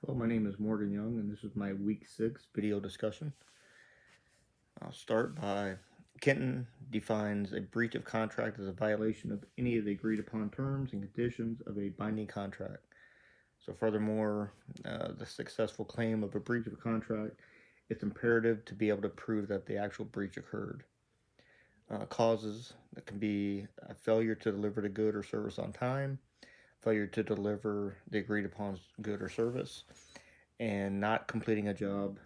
Hello, my name is Morgan Young, and this is my week 6 video discussion. I'll start by Kenton defines a breach of contract as a violation of any of the agreed upon terms and conditions of a binding contract. So, furthermore, the successful claim of a breach of a contract, it's imperative to be able to prove that the actual breach occurred. Causes that can be a failure to deliver the good or service on time, failure to deliver the agreed upon good or service, and not completing a job.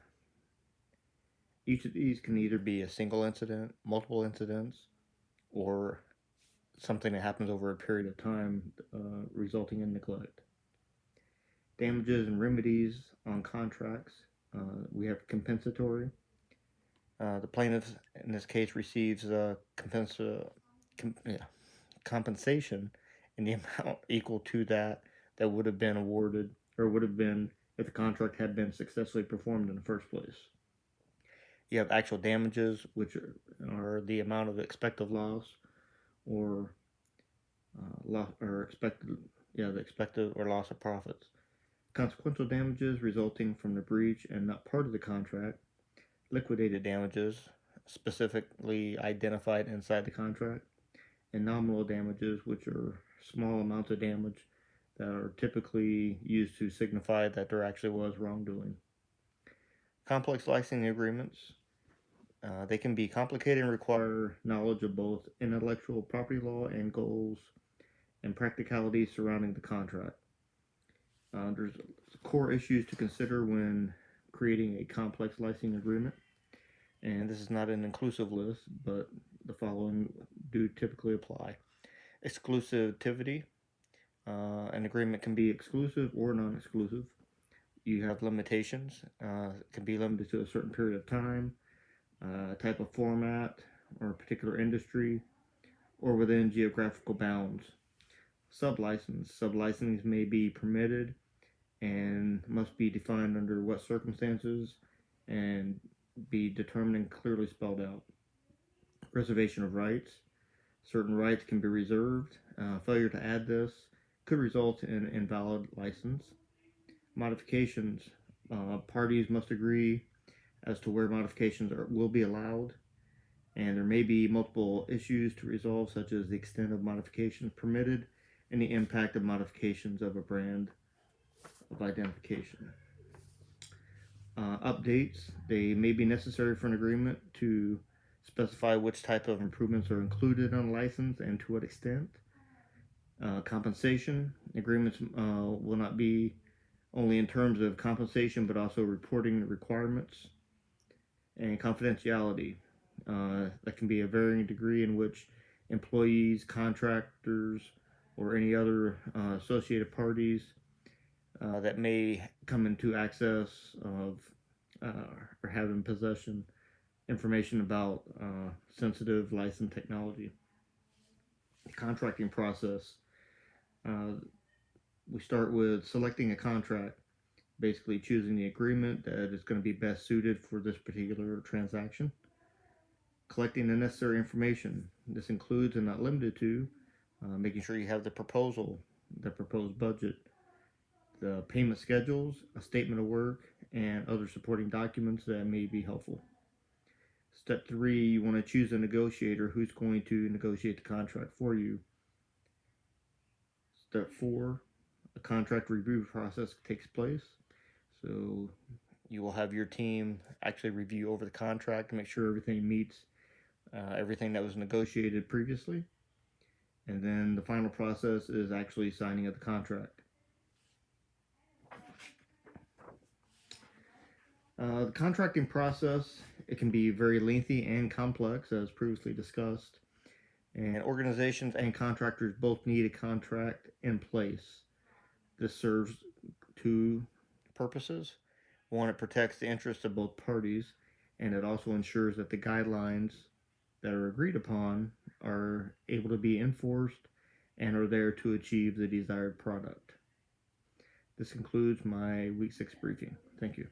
Each of these can either be a single incident, multiple incidents, or something that happens over a period of time, resulting in neglect. Damages and remedies on contracts. We have compensatory. The plaintiff, in this case, receives compensation in the amount equal to that would have been awarded or would have been if the contract had been successfully performed in the first place. You have actual damages, which are the amount of expected loss or the expected or loss of profits. Consequential damages resulting from the breach and not part of the contract. Liquidated damages, specifically identified inside the contract. And nominal damages, which are small amounts of damage that are typically used to signify that there actually was wrongdoing. Complex licensing agreements. They can be complicated and require knowledge of both intellectual property law and goals and practicalities surrounding the contract. There's core issues to consider when creating a complex licensing agreement, and this is not an inclusive list, but the following do typically apply. Exclusivity. An agreement can be exclusive or non-exclusive. You have limitations. It can be limited to a certain period of time, type of format, or a particular industry, or within geographical bounds. Sublicense. Sublicense may be permitted and must be defined under what circumstances and be determined and clearly spelled out. Reservation of rights. Certain rights can be reserved. Failure to add this could result in invalid license. Modifications. Parties must agree as to where modifications will be allowed, and there may be multiple issues to resolve, such as the extent of modifications permitted and the impact of modifications of a brand of identification. Updates. They may be necessary for an agreement to specify which type of improvements are included on a license and to what extent. Compensation. Agreements will not be only in terms of compensation, but also reporting requirements. And confidentiality. That can be a varying degree in which employees, contractors, or any other associated parties that may come into access of or have in possession information about sensitive license technology. The contracting process. We start with selecting a contract, basically choosing the agreement that is going to be best suited for this particular transaction. Collecting the necessary information. This includes and not limited to making sure you have the proposal, the proposed budget, the payment schedules, a statement of work, and other supporting documents that may be helpful. Step 3, you want to choose a negotiator who's going to negotiate the contract for you. Step 4, a contract review process takes place. So you will have your team actually review over the contract to make sure everything meets everything that was negotiated previously. And then the final process is actually signing of the contract. The contracting process, it can be very lengthy and complex, as previously discussed. And organizations and contractors both need a contract in place. This serves two purposes. One, it protects the interests of both parties, and it also ensures that the guidelines that are agreed upon are able to be enforced and are there to achieve the desired product. This concludes my week 6 briefing. Thank you.